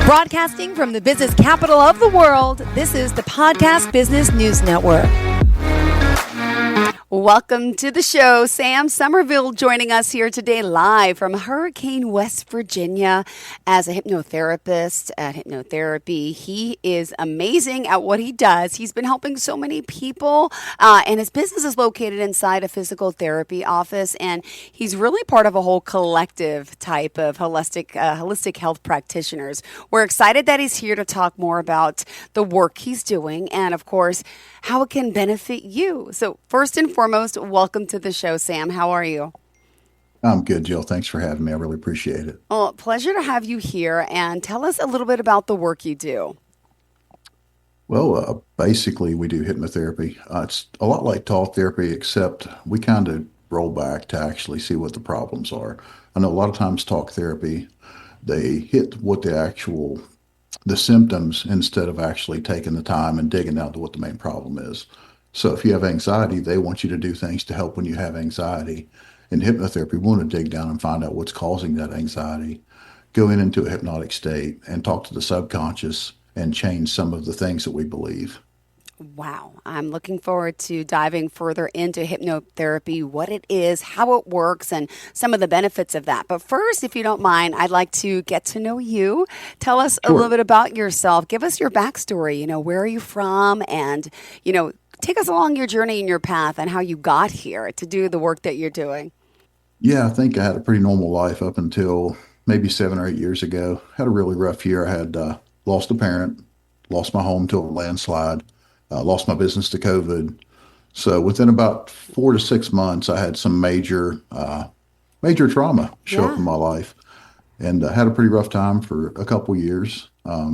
Broadcasting from the business capital of the world, this is the Podcast Business News Network. Welcome to the show. Sam Somerville joining us here today live from Hurricane, West Virginia as a hypnotherapist at Hypnotherapy. He is amazing at what he does. He's been helping so many people, and his business is located inside a physical therapy office, and he's really part of a whole collective type of holistic health practitioners. We're excited that he's here to talk more about the work he's doing and, of course, how it can benefit you. So first and foremost, welcome to the show, Sam. How are you? I'm good, Jill. Thanks for having me. I really appreciate it. Well, pleasure to have you here. And tell us a little bit about the work you do. Well, basically, we do hypnotherapy. It's a lot like talk therapy, except we kind of roll back to actually see what the problems are. I know a lot of times talk therapy, they hit what the symptoms instead of actually taking the time and digging down to what the main problem is. So if you have anxiety, they want you to do things to help when you have anxiety. In hypnotherapy, we want to dig down and find out what's causing that anxiety, go into a hypnotic state and talk to the subconscious and change some of the things that we believe. Wow. I'm looking forward to diving further into hypnotherapy, what it is, how it works, and some of the benefits of that. But first, if you don't mind, I'd like to get to know you. Tell us a little bit about yourself. Give us your backstory. Where are you from? And, take us along your journey and your path and how you got here to do the work that you're doing. Yeah, I think I had a pretty normal life up until maybe 7 or 8 years ago. Had a really rough year. I had lost a parent, lost my home to a landslide. Lost my business to COVID. So within about 4 to 6 months, I had some major trauma show up in my life, and had a pretty rough time for a couple years.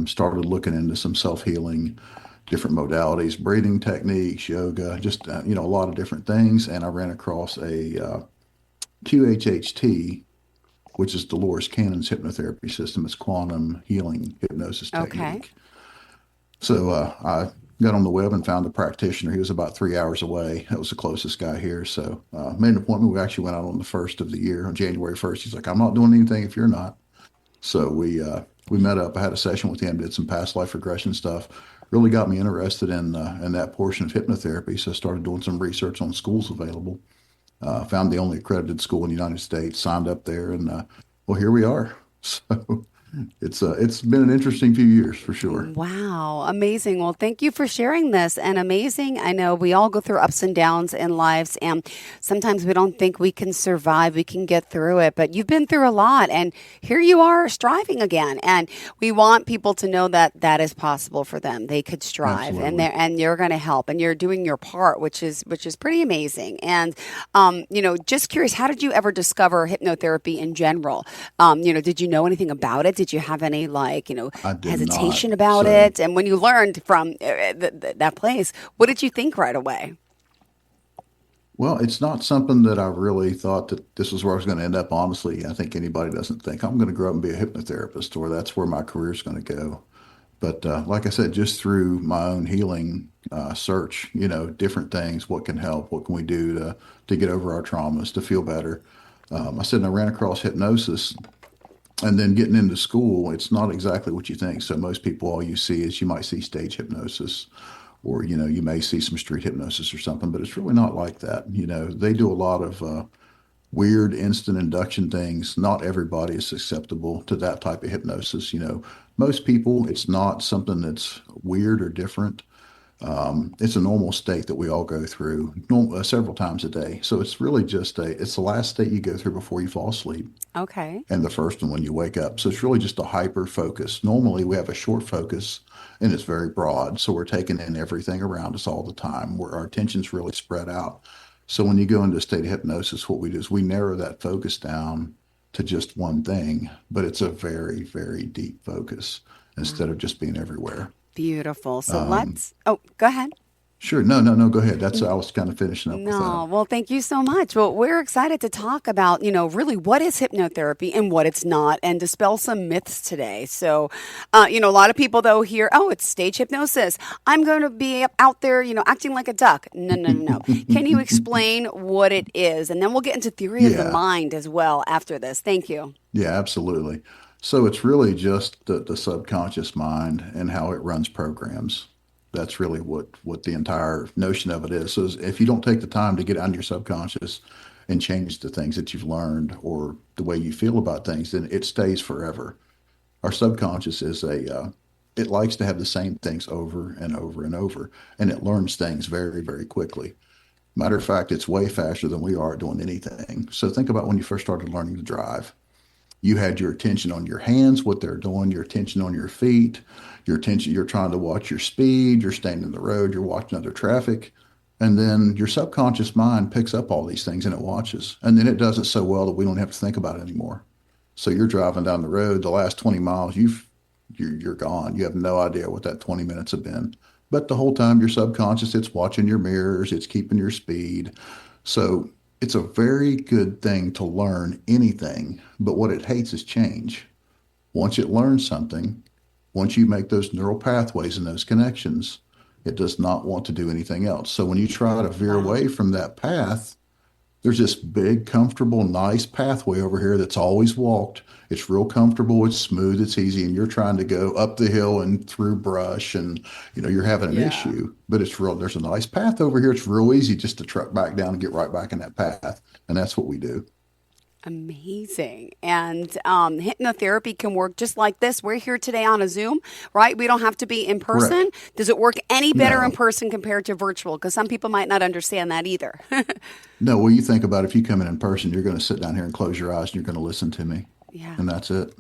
Started looking into some self-healing, different modalities, breathing techniques, yoga, just a lot of different things. And I ran across a QHHT, which is Dolores Cannon's hypnotherapy system. It's quantum healing hypnosis technique. Okay. So I got on the web and found a practitioner. He was about 3 hours away. That was the closest guy here. So made an appointment. We actually went out on the 1st of the year, on January 1st. He's like, I'm not doing anything if you're not. So we met up. I had a session with him, did some past life regression stuff. Really got me interested in that portion of hypnotherapy. So I started doing some research on schools available. Found the only accredited school in the United States, signed up there, and well, here we are. So it's been an interesting few years for sure. Wow. Amazing. Well, thank you for sharing this. And amazing. I know we all go through ups and downs in lives, and sometimes we don't think we can survive. We can get through it, but you've been through a lot, and here you are striving again. And we want people to know that that is possible for them. They could strive. Absolutely. And you're going to help, and you're doing your part, which is pretty amazing. And, just curious, how did you ever discover hypnotherapy in general? Did you know anything about it? Did you have any hesitation about it? And when you learned from that place, what did you think right away? Well, it's not something that I really thought that this was where I was going to end up. Honestly, I think anybody doesn't think I'm going to grow up and be a hypnotherapist or that's where my career is going to go. But like I said, just through my own healing search, different things, what can help, what can we do to get over our traumas, to feel better. I said, and I ran across hypnosis. And then getting into school, it's not exactly what you think. So most people, all you see is you might see stage hypnosis, or, you may see some street hypnosis or something, but it's really not like that. They do a lot of weird instant induction things. Not everybody is susceptible to that type of hypnosis. Most people, it's not something that's weird or different. It's a normal state that we all go through several times a day. So it's really just it's the last state you go through before you fall asleep. Okay. And the first one when you wake up. So it's really just a hyper focus. Normally we have a short focus and it's very broad. So we're taking in everything around us all the time, where our attention's really spread out. So when you go into a state of hypnosis, what we do is we narrow that focus down to just one thing, but it's a very, very deep focus instead of just being everywhere. Beautiful. So go ahead. Sure. No, no, no. Go ahead. I was kind of finishing up with that. No, well, thank you so much. Well, we're excited to talk about, really what is hypnotherapy and what it's not, and dispel some myths today. So, a lot of people though hear, oh, it's stage hypnosis. I'm going to be out there, acting like a duck. No, no, no, no. Can you explain what it is? And then we'll get into theory of the Yeah. mind as well after this. Thank you. Yeah, absolutely. So it's really just the subconscious mind and how it runs programs. That's really what the entire notion of it is. So if you don't take the time to get out of your subconscious and change the things that you've learned or the way you feel about things, then it stays forever. Our subconscious it likes to have the same things over and over and over, and it learns things very, very quickly. Matter of fact, it's way faster than we are at doing anything. So think about when you first started learning to drive. You had your attention on your hands, what they're doing, your attention on your feet, your attention, you're trying to watch your speed, you're staying in the road, you're watching other traffic. And then your subconscious mind picks up all these things and it watches. And then it does it so well that we don't have to think about it anymore. So you're driving down the road, the last 20 miles, you're gone. You have no idea what that 20 minutes have been. But the whole time your subconscious, it's watching your mirrors, it's keeping your speed. So it's a very good thing to learn anything, but what it hates is change. Once it learns something, once you make those neural pathways and those connections, it does not want to do anything else. So when you try to veer Wow. away from that path, there's this big, comfortable, nice pathway over here that's always walked. It's real comfortable, it's smooth, it's easy, and you're trying to go up the hill and through brush and you're having an Yeah. issue. But there's a nice path over here. It's real easy just to truck back down and get right back in that path. And that's what we do. Amazing. And hypnotherapy can work just like this. We're here today on a Zoom, right? We don't have to be in person. Correct. Does it work any better in No. person compared to virtual? Because some people might not understand that either. No, well, you think about if you come in person, you're going to sit down here and close your eyes and you're going to listen to me. Yeah. And that's it.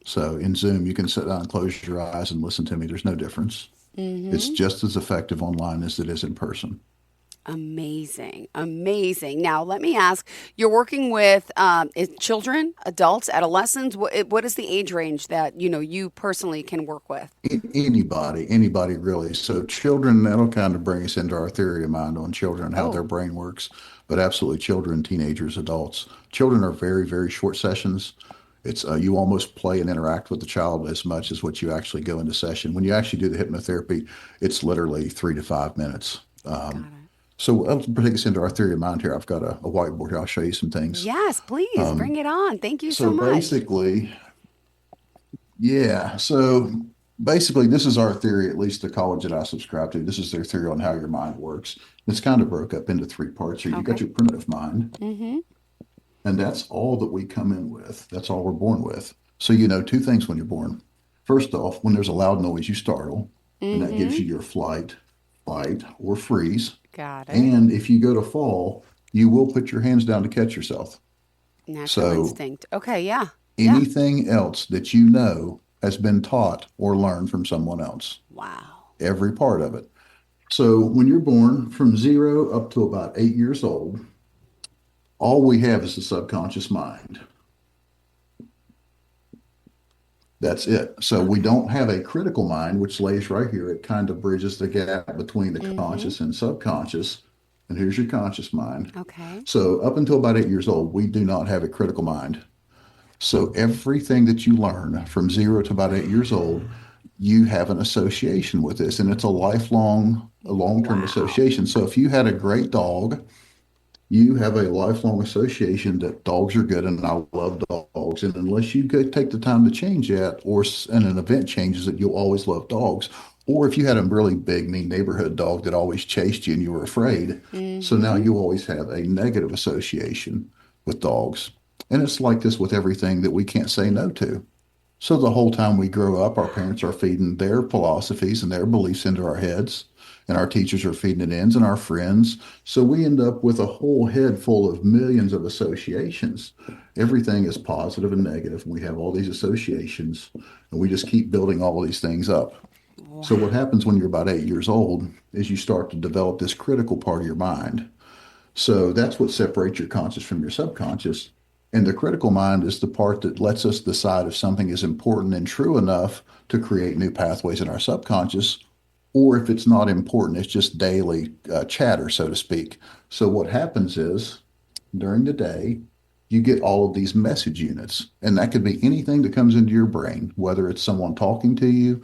So in Zoom, you can sit down and close your eyes and listen to me. There's no difference. It's Mm-hmm. just as effective online as it is in person. Amazing. Amazing. Now, let me ask, you're working with children, adults, adolescents. What is the age range that, you personally can work with? Anybody really. So children, that'll kind of bring us into our theory of mind on children and how their Oh, brain works. But absolutely children, teenagers, adults. Children are very, very short sessions. It's you almost play and interact with the child as much as what you actually go into session. When you actually do the hypnotherapy, it's literally 3 to 5 minutes. got it. So let's take us into our theory of mind here. I've got a whiteboard here. I'll show you some things. Yes, please bring it on. Thank you so So much. basically, yeah. So basically, this is our theory, at least the college that I subscribe to. This is their theory on how your mind works. It's kind of broke up into three parts here. You got Okay. your primitive mind, Mm-hmm. and that's all that we come in with. That's all we're born with. So you know two things when you're born. First off, when there's a loud noise, you startle, and that gives Mm-hmm. you your flight, or freeze. Got it. And if you go to fall, you will put your hands down to catch yourself. Natural So instinct. Okay, yeah. Yeah. anything else that you know has been taught or learned from someone else, Wow. every part of it. So when you're born from 0 up to about 8 years old, all we have is the subconscious mind. That's it. So we Okay. don't have a critical mind, which lays right here. It kind of bridges the gap between the Mm-hmm. conscious and subconscious. And here's your conscious mind. Okay. So up until about 8 years old, we do not have a critical mind. So everything that you learn from 0 to about 8 years old, you have an association with this, and it's a long-term Wow. association. So if you had a great dog, you have a lifelong association that dogs are good, and I love dogs. And unless you go take the time to change that, and an event changes it, you'll always love dogs. Or if you had a really big, mean neighborhood dog that always chased you and you were afraid, so now Mm-hmm. you always have a negative association with dogs. And it's like this with everything that we can't say no to. So the whole time we grow up, our parents are feeding their philosophies and their beliefs into our heads, and our teachers are feeding it in, and our friends. So we end up with a whole head full of millions of associations. Everything is positive and negative, and we have all these associations, and we just keep building all these things up. So what Wow. happens when you're about 8 years old is you start to develop this critical part of your mind. So that's what separates your conscious from your subconscious. And the critical mind is the part that lets us decide if something is important and true enough to create new pathways in our subconscious, or if it's not important, it's just daily chatter, so to speak. So what happens is during the day, you get all of these message units, and that could be anything that comes into your brain, whether it's someone talking to you,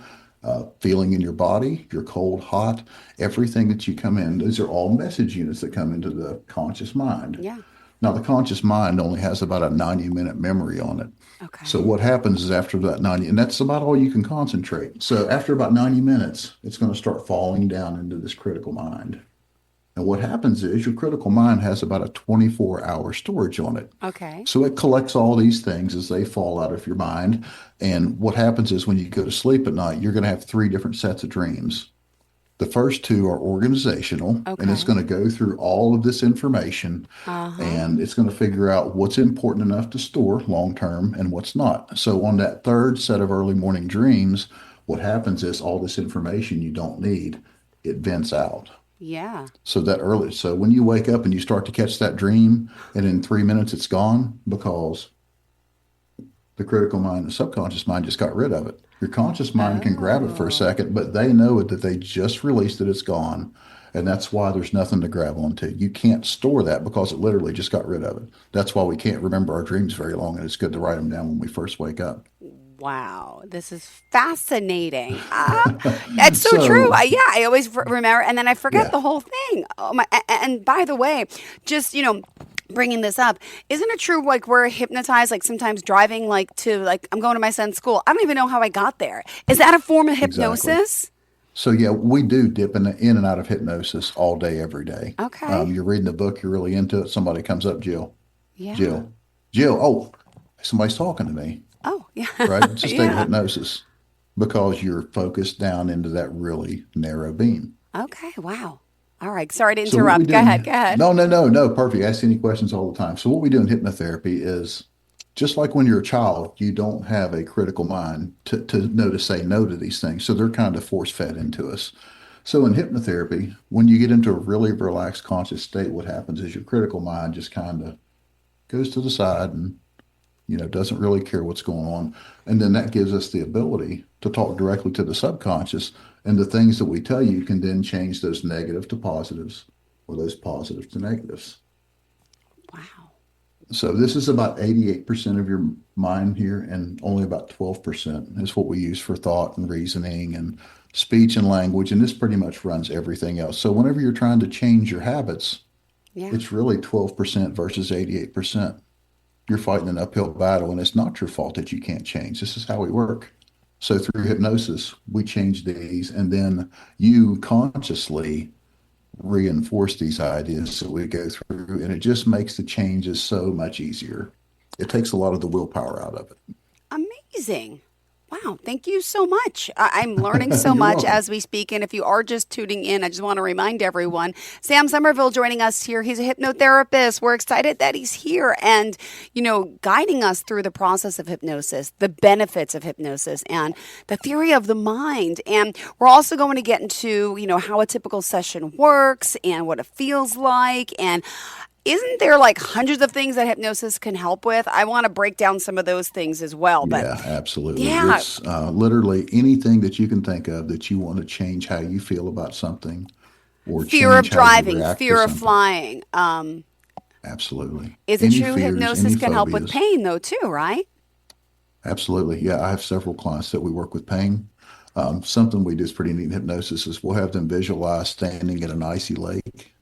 feeling in your body, you're cold, hot, everything that you come in. These are all message units that come into the conscious mind. Yeah. Now, the conscious mind only has about a 90-minute memory on it. So Okay. what happens is after that 90, and that's about all you can concentrate. So after about 90 minutes, it's going to start falling down into this critical mind. And what happens is your critical mind has about a 24-hour storage on it. Okay. So it collects all these things as they fall out of your mind. And what happens is when you go to sleep at night, you're going to have three different sets of dreams. The first two are organizational, and it's Okay. going to go through all of this information Uh-huh. and it's going to figure out what's important enough to store long term and what's not. So, on that third set of early morning dreams, what happens is all this information you don't need, it vents out. Yeah. So when you wake up and you start to catch that dream, and in 3 minutes it's gone because the critical mind, the subconscious mind just got rid of it. Your conscious mind can grab it for a Oh. second, but they know it that they just released it, it's gone. And that's why there's nothing to grab onto. You can't store that because it literally just got rid of it. That's why we can't remember our dreams very long, and it's good to write them down when we first wake up. Wow, this is fascinating. That's so true. So, Yeah, I always remember, and then I forget yeah, the whole thing. Oh my! And by the way, just bringing this up, isn't it true? Like we're hypnotized, like sometimes driving, like to like I'm going to my son's school. I don't even know how I got there. Is that a form of exactly. hypnosis? So, yeah, we do dip in and out of hypnosis all day, every day. Okay. You're reading a book, you're really into it. Somebody comes up, Yeah. Jill, Jill, oh, somebody's talking to me, Oh, yeah. right? It's a state of Yeah. hypnosis because you're focused down into that really narrow beam. Okay. Wow. All right. Sorry to So what we interrupt. do Go ahead. in Go ahead. no, no, no, no, perfect. Ask any questions all the time. So what we do in hypnotherapy is just like when you're a child, you don't have a critical mind to know to say no to these things. So they're kind of force fed into us. So in hypnotherapy, when you get into a really relaxed conscious state, what happens is your critical mind just kind of goes to the side and doesn't really care what's going on. And then that gives us the ability to talk directly to the subconscious. And the things that we tell you can then change those negative to positives or those positives to negatives. Wow. So this is about 88% of your mind here, and only about 12% is what we use for thought and reasoning and speech and language. And this pretty much runs everything else. So whenever you're trying to change your habits, Yeah. it's really 12% versus 88%. You're fighting an uphill battle, and it's not your fault that you can't change. This is how we work. So through hypnosis, we change these, and then you consciously reinforce these ideas that we go through, and it just makes the changes so much easier. It takes a lot of the willpower out of Amazing. Wow, thank you so much. I'm learning so it. You're much welcome. as we speak. And if you are just tuning in, I just want to remind everyone Sam Somerville joining us here. He's a hypnotherapist. We're excited that he's here and, guiding us through the process of hypnosis, the benefits of hypnosis, and the theory of the mind. And we're also going to get into, how a typical session works and what it feels like. And isn't there like hundreds of things that hypnosis can help with? I want to break down some of those things as well. But Yeah, absolutely. yeah, It's literally anything that you can think of that you want to change how you feel about something or fear of change how you driving, react to fear of something. flying. Absolutely. Is it Any true fears, any hypnosis can help with phobias. pain though too, right? Absolutely. Yeah, I have several clients that we work with pain. Something we do is pretty neat in hypnosis is we'll have them visualize standing at an icy lake,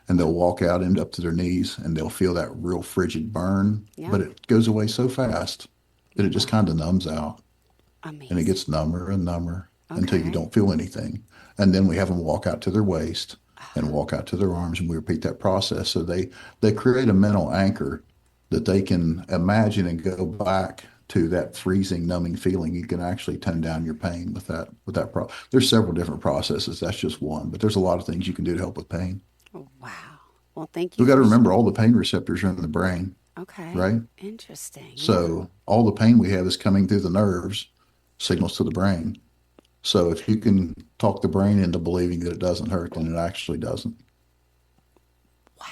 and they'll walk out and up to their knees and they'll feel that real frigid burn, Yeah. but it goes away so fast that it just Wow. kind of numbs out, and it Amazing. gets number and number until you Okay. don't feel anything. And then we have them walk out to their waist and walk out to their arms, and we repeat that process. So they create a mental anchor that they can imagine and go back to that freezing, numbing feeling. You can actually tone down your pain with that. There's several different processes. That's just one, but there's a lot of things you can do to help with pain. Oh, wow. Well, thank We you got to for remember all the pain receptors are in the brain, okay. right? Interesting. Yeah. So all the pain we have is coming through the nerves, signals to the brain. So if you can talk the brain into believing that it doesn't hurt, then it actually doesn't. Wow.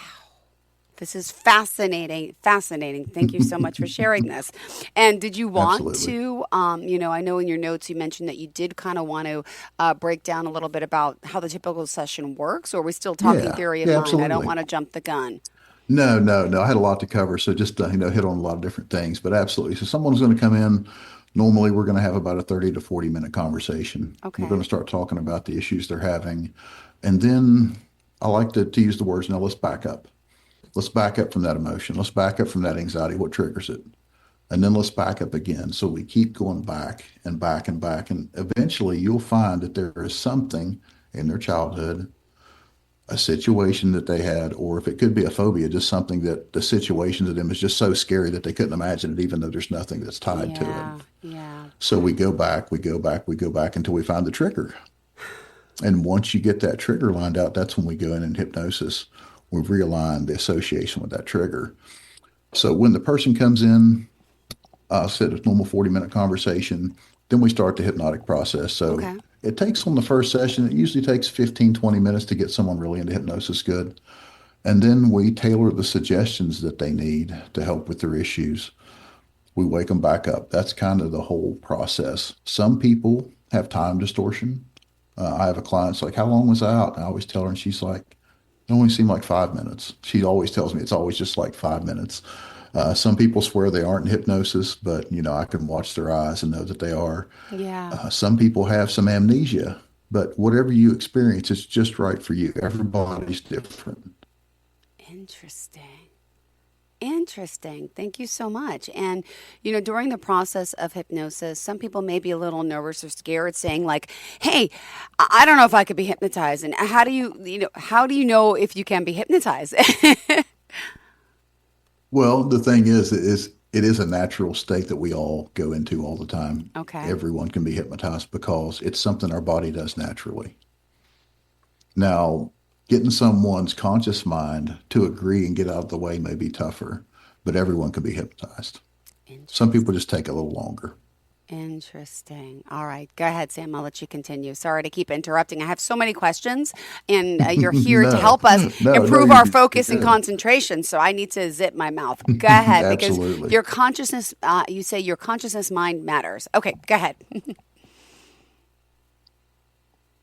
This is fascinating, fascinating. Thank you so much for sharing this. And did you want Absolutely. to, I know in your notes you mentioned that you did kind of want to break down a little bit about how the typical session works, or are we still talking Yeah. theory of Yeah, mind? I don't absolutely. want to jump the gun. No, no, no. I had a lot to cover, so just hit on a lot of different things, but absolutely. So someone's going to come in. Normally, we're going to have about a 30 to 40-minute conversation. We're going Okay. to start talking about the issues they're having, and then I like to use the words, now let's back up. Let's back up from that emotion. Let's back up from that anxiety. What triggers it? And then let's back up again. So we keep going back and back and back, and eventually you'll find that there is something in their childhood, a situation that they had, or if it could be a phobia, just something that the situation to them is just so scary that they couldn't imagine it, even though there's nothing that's tied to it. Yeah, yeah. So we go back, we go back, we go back until we find the trigger. And once you get that trigger lined out, that's when we go in hypnosis. We realign the association with that trigger. So when the person comes in, sit a normal 40-minute conversation, then we start the hypnotic process. So Okay. it takes on the first session, it usually takes 15, 20 minutes to get someone really into hypnosis good. And then we tailor the suggestions that they need to help with their issues. We wake them back up. That's kind of the whole process. Some people have time distortion. I have a client, it's like, how long was I out? And I always tell her, and she's like, it only seemed like 5 minutes. She always tells me it's always just like 5 minutes. Some people swear they aren't in hypnosis, but I can watch their eyes and know that they are. Yeah. Some people have some amnesia, but whatever you experience, it's just right for you. Everybody's different. Interesting. Interesting. Thank you so much. And, during the process of hypnosis, some people may be a little nervous or scared saying like, "Hey, I don't know if I could be hypnotized." And how do you know if you can be hypnotized? Well, the thing is it is a natural state that we all go into all the time. Okay. Everyone can be hypnotized because it's something our body does naturally. Now, getting someone's conscious mind to agree and get out of the way may be tougher, but everyone can be hypnotized. Some people Interesting. just take a little longer. Interesting. All right. Go ahead, Sam. I'll let you continue. Sorry to keep interrupting. I have so many questions, and you're here to No, help us no, improve you're our focus and good. concentration. So I need to zip my mouth. Go ahead, because Absolutely. your consciousness, you say your consciousness mind matters. Okay. Go ahead.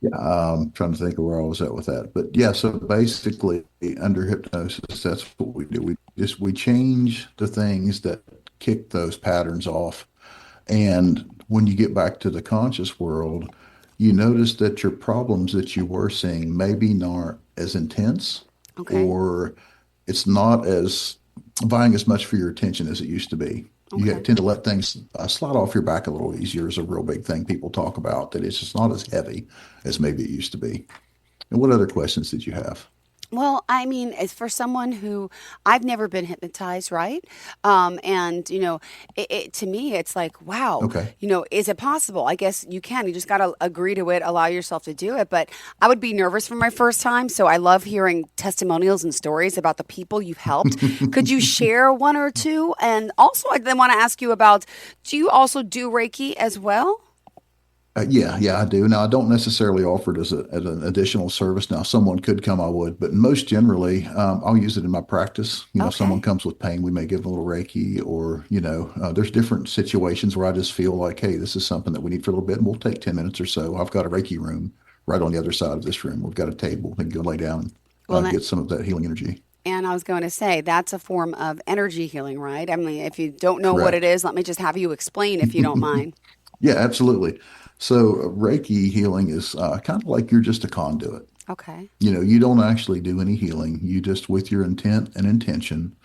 Yeah, I'm trying to think of where I was at with that. But yeah, so basically under hypnosis, that's what we do. We change the things that kick those patterns off. And when you get back to the conscious world, you notice that your problems that you were seeing maybe not as intense, Okay. or it's not as vying as much for your attention as it used to be. You Okay. tend to let things slide off your back a little easier is a real big thing people talk about, that it's just not as heavy as maybe it used to be. And what other questions did you have? Well, I mean, it's for someone who I've never been hypnotized, right? And to me, it's like, wow, Okay. is it possible? I guess you can. You just got to agree to it, allow yourself to do it. But I would be nervous for my first time, so I love hearing testimonials and stories about the people you've helped. Could you share one or two? And also, I then want to ask you about: do you also do Reiki as well? Yeah, yeah, I do. Now, I don't necessarily offer it as an additional service. Now, if someone could come, I would, but most generally, I'll use it in my practice. If someone Okay. comes with pain, we may give them a little Reiki, or, there's different situations where I just feel like, hey, this is something that we need for a little bit, and we'll take 10 minutes or so. I've got a Reiki room right on the other side of this room. We've got a table and go lay down Well, and get some of that healing energy. and I was going to say that's a form of energy healing, right? I mean, if you don't know what it Correct. is, let me just have you explain if you don't mind. Yeah, absolutely. So Reiki healing is kind of like you're just a conduit. Okay. You don't actually do any healing. You just, with your intent and intention,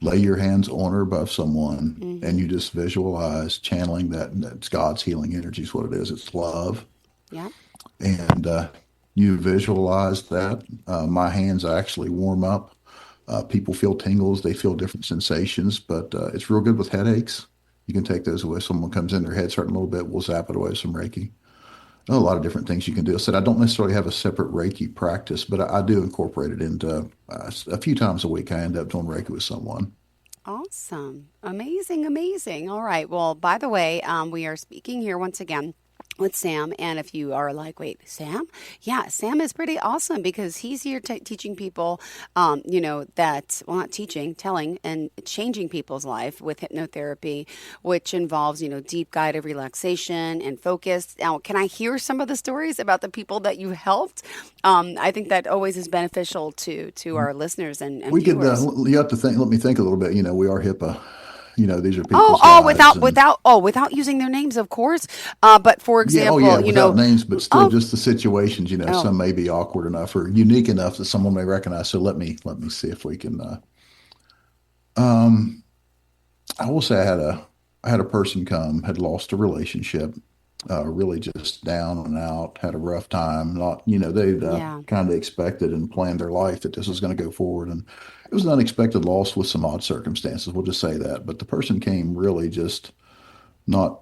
lay your hands on or above someone, and Mm-hmm. you just visualize channeling that's God's healing energy is what it is. It's love. Yep. And you visualize that. My hands actually warm up. People feel tingles. They feel different sensations, but it's real good with headaches. You can take those away. Someone comes in, their head's hurting a little bit, we'll zap it away with some Reiki. A lot of different things you can do. I said I don't necessarily have a separate Reiki practice, but I do incorporate it into a few times a week. I end up doing Reiki with someone. Awesome. Amazing. Amazing. All right. Well, by the way, we are speaking here once again with Sam. And if you are like, wait, Sam? Yeah, Sam is pretty awesome because he's here teaching people, that, well, not teaching, telling and changing people's life with hypnotherapy, which involves, deep guided relaxation and focus. Now, can I hear some of the stories about the people that you helped? I think that always is beneficial to our listeners and We could, viewers. you have to think, let me think a little bit. We are HIPAA. These are Oh, people's lives. And without using their names, of course. But for yeah, oh yeah, example, without names, but still oh, just the situations, oh, some may be awkward enough or unique enough that someone may recognize. So let me see if we can, um, I will say I had a person come, had lost a relationship, really just down and out, had a rough time. Not, they'd yeah, kind of expected and planned their life that this was going to go forward. And it was an unexpected loss with some odd circumstances. We'll just say that. But the person came really just not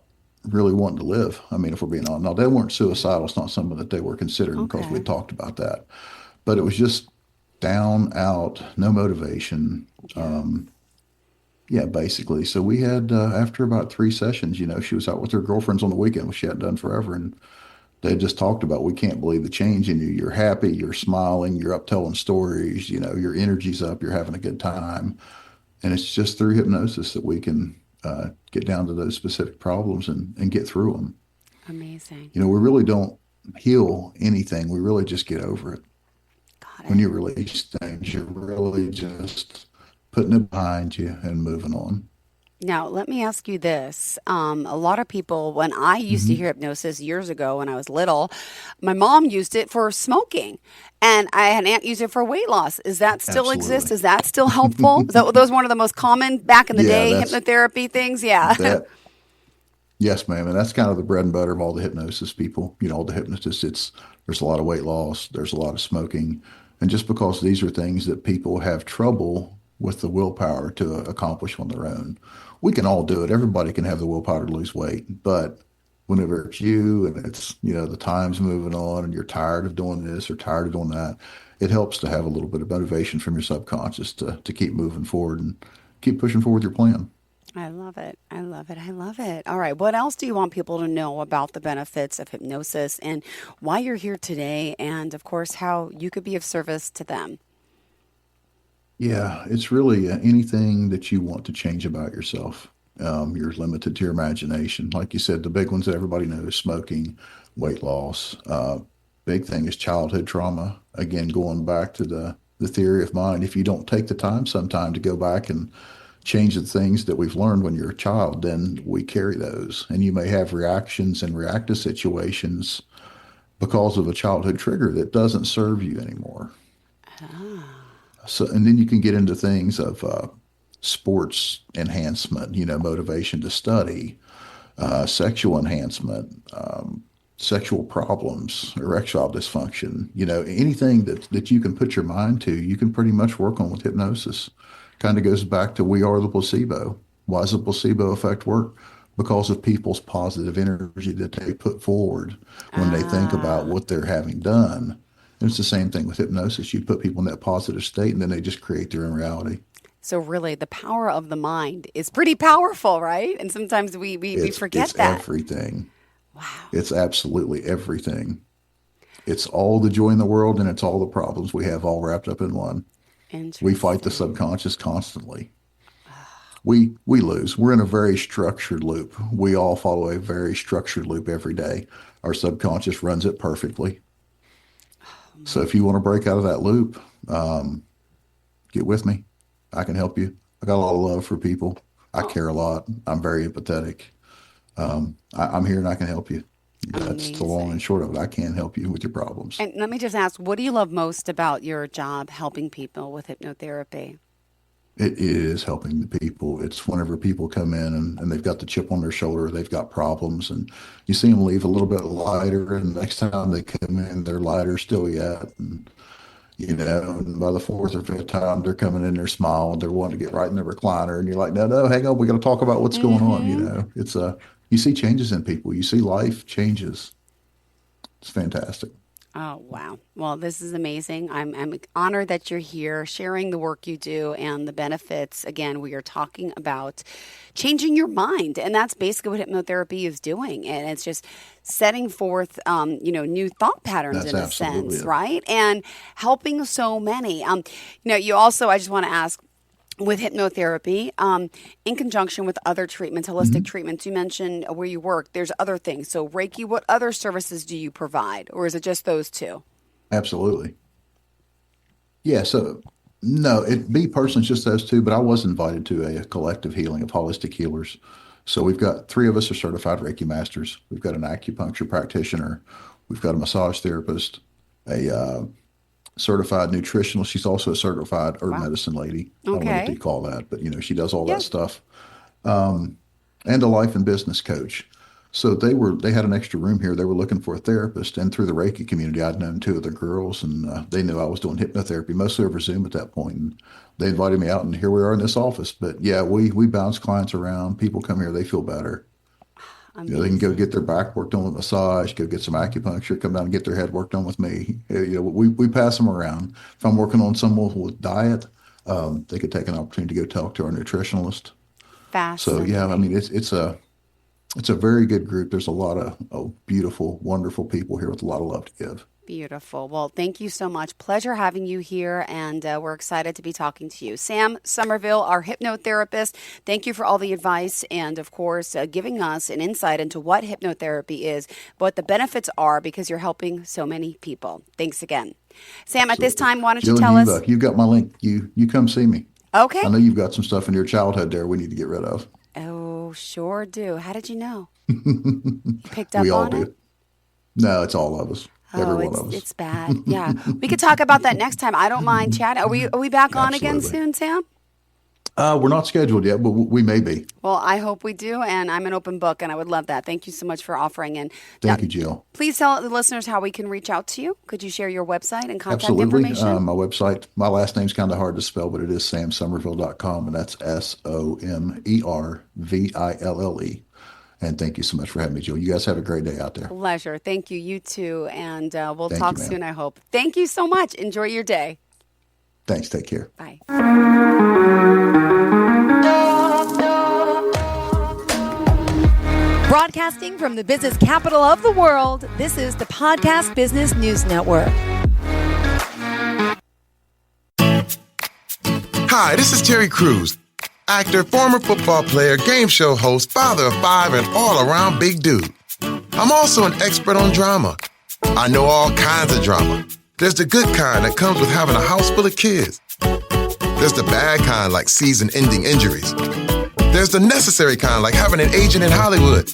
really wanting to live. I mean, if we're being honest, now they weren't suicidal. It's not something that they were considering because we okay, had talked about that. But it was just down, out, no motivation. yeah, Yeah, basically. So we had, after about 3 sessions, she was out with her girlfriends on the weekend, which she hadn't done forever. And they just talked about, we can't believe the change in you. You're happy, you're smiling, you're up telling stories, your energy's up, you're having a good time. And it's just through hypnosis that we can get down to those specific problems and get through them. amazing, We really don't heal anything. We really just get over it. got When it. you release things, you're really just putting it behind you and moving on. Now, let me ask you this. A lot of people, when I used to Hmm. hear hypnosis years ago when I was little, my mom used it for smoking, and I had an aunt use it for weight loss. Is that still exist? Absolutely. Is that still helpful? Is that those one of the most common back in the Yeah, day that's hypnotherapy things? Yeah. that. Yes, ma'am. And that's kind of the bread and butter of all the hypnosis people, all the hypnotists. There's a lot of weight loss, there's a lot of smoking. And just because these are things that people have trouble with the willpower to accomplish on their own, we can all do it. Everybody can have the willpower to lose weight. But whenever it's you and it's, the time's moving on and you're tired of doing this or tired of doing that, it helps to have a little bit of motivation from your subconscious to keep moving forward and keep pushing forward your plan. I love it. I love it. I love it. All right. What else do you want people to know about the benefits of hypnosis and why you're here today? And of course, how you could be of service to them. Yeah, it's really anything that you want to change about yourself. You're limited to your imagination. Like you said, the big ones that everybody knows, smoking, weight loss. Big thing is childhood trauma. Again, going back to the theory of mind, if you don't take the time sometime to go back and change the things that we've learned when you're a child, then we carry those. And you may have reactions and react to situations because of a childhood trigger that doesn't serve you anymore. Ah, So, and then you can get into things of sports enhancement, motivation to study, sexual enhancement, sexual problems, erectile dysfunction, anything that you can put your mind to, you can pretty much work on with hypnosis. Kind of goes back to we are the placebo. Why does the placebo effect work? Because of people's positive energy that they put forward when they think about ah. what they're having done. And it's the same thing with hypnosis. You put people in that positive state and then they just create their own reality. So really, the power of the mind is pretty powerful, right? And sometimes we It's forget that. everything. Wow. It's absolutely everything. It's all the joy in the world and it's all the problems we have all wrapped up in one. We fight the Interesting. subconscious constantly. We lose. We're in a very structured loop. We all follow a very structured loop every day. Our subconscious runs it perfectly. Oh So my. if you want to break out of that loop, get with me. I can help you. I got a lot of love for people. I Oh, care a lot. I'm very empathetic. I'm here and I can help you. That's the long and amazing. short of it. I can help you with your problems. And let me just ask, what do you love most about your job helping people with hypnotherapy? It is helping the people. It's whenever people come in and they've got the chip on their shoulder, they've got problems, and you see them leave a little bit lighter, and the next time they come in, they're lighter still yet. And, and by the fourth or fifth time they're coming in, they're smiling, they're wanting to get right in the recliner, and you're like, no, no, hang on, we got to talk about what's going on. Mm-hmm. It's you see changes in people, you see life changes. It's fantastic. Oh, wow. Well, this is amazing. I'm honored that you're here sharing the work you do and the benefits. Again, we are talking about changing your mind, and that's basically what hypnotherapy is doing. And it's just setting forth, new thought patterns That's in a absolutely sense, it. right? And helping so many. You also, I just want to ask, with hypnotherapy, in conjunction with other treatments, holistic Mhm. treatments, you mentioned where you work, there's other things. So Reiki, what other services do you provide? Or is it just those two? Absolutely. Yeah, so no, me personally, it's just those two, but I was invited to a collective healing of holistic healers. So we've got three of us are certified Reiki masters. We've got an acupuncture practitioner. We've got a massage therapist, a certified nutritionist. She's also a certified herb Wow. medicine lady. I don't know what they Okay. call that, but she does all that Yeah. stuff. And a life and business coach. So they had an extra room here. They were looking for a therapist, and through the Reiki community, I'd known two of the girls, and they knew I was doing hypnotherapy mostly over Zoom at that point. And they invited me out, and here we are in this office. But yeah, we bounce clients around. People come here, they feel better. They can go Amazing. get their back worked on with massage, go get some acupuncture, come down and get their head worked on with me. We pass them around. If I'm working on someone with diet, they could take an opportunity to go talk to our nutritionalist. So yeah, I mean Fascinating. it's a very good group. There's a lot of beautiful, wonderful people here with a lot of love to give. Beautiful. Well, thank you so much. Pleasure having you here, and we're excited to be talking to you. Sam Somerville, our hypnotherapist, thank you for all the advice and, of course, giving us an insight into what hypnotherapy is, what the benefits are, because you're helping so many people. Thanks again. Sam, at this Absolutely. time, why don't you Jill, tell us? you've got my link. You come see me. I Okay. know you've got some stuff in your childhood there we need to get rid of. Oh, sure do. How did you know? You picked We up all on it? do. No, it's all of us. Every Oh, one it's of us. it's bad. Yeah. We could talk about that next time. I don't mind chatting. Are we back on again Absolutely. soon, Sam? We're not scheduled yet, but we may be. Well, I hope we do, and I'm an open book, and I would love that. Thank you so much for offering. And now, Thank you, Jill. please tell the listeners how we can reach out to you. Could you share your website and contact Absolutely. information? My website, my last name's kind of hard to spell, but it is samsomerville.com, and that's Somerville. And thank you so much for having me, Jill. You guys have a great day out there. Pleasure. Thank you. You too. And we'll Thank you, talk ma'am. soon, I hope. Thank you so much. Enjoy your day. Thanks. Take care. Bye. Broadcasting from the business capital of the world, this is the Podcast Business News Network. Hi, this is Terry Crews, actor, former football player, game show host, father of five, and all-around big dude. I'm also an expert on drama. I know all kinds of drama. There's the good kind that comes with having a house full of kids. There's the bad kind like season-ending injuries. There's the necessary kind like having an agent in Hollywood.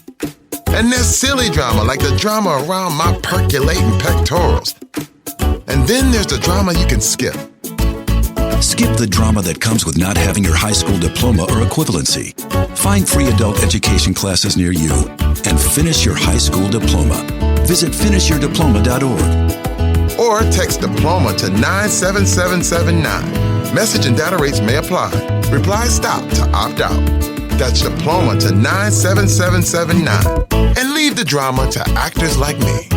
And there's silly drama like the drama around my percolating pectorals. And then there's the drama you can skip. Skip the drama that comes with not having your high school diploma or equivalency. Find free adult education classes near you and finish your high school diploma. Visit finishyourdiploma.org. Or text diploma to 97779. Message and data rates may apply. Reply stop to opt out. That's diploma to 97779. And leave the drama to actors like me.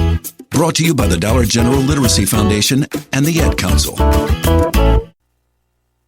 Brought to you by the Dollar General Literacy Foundation and the Ad Council.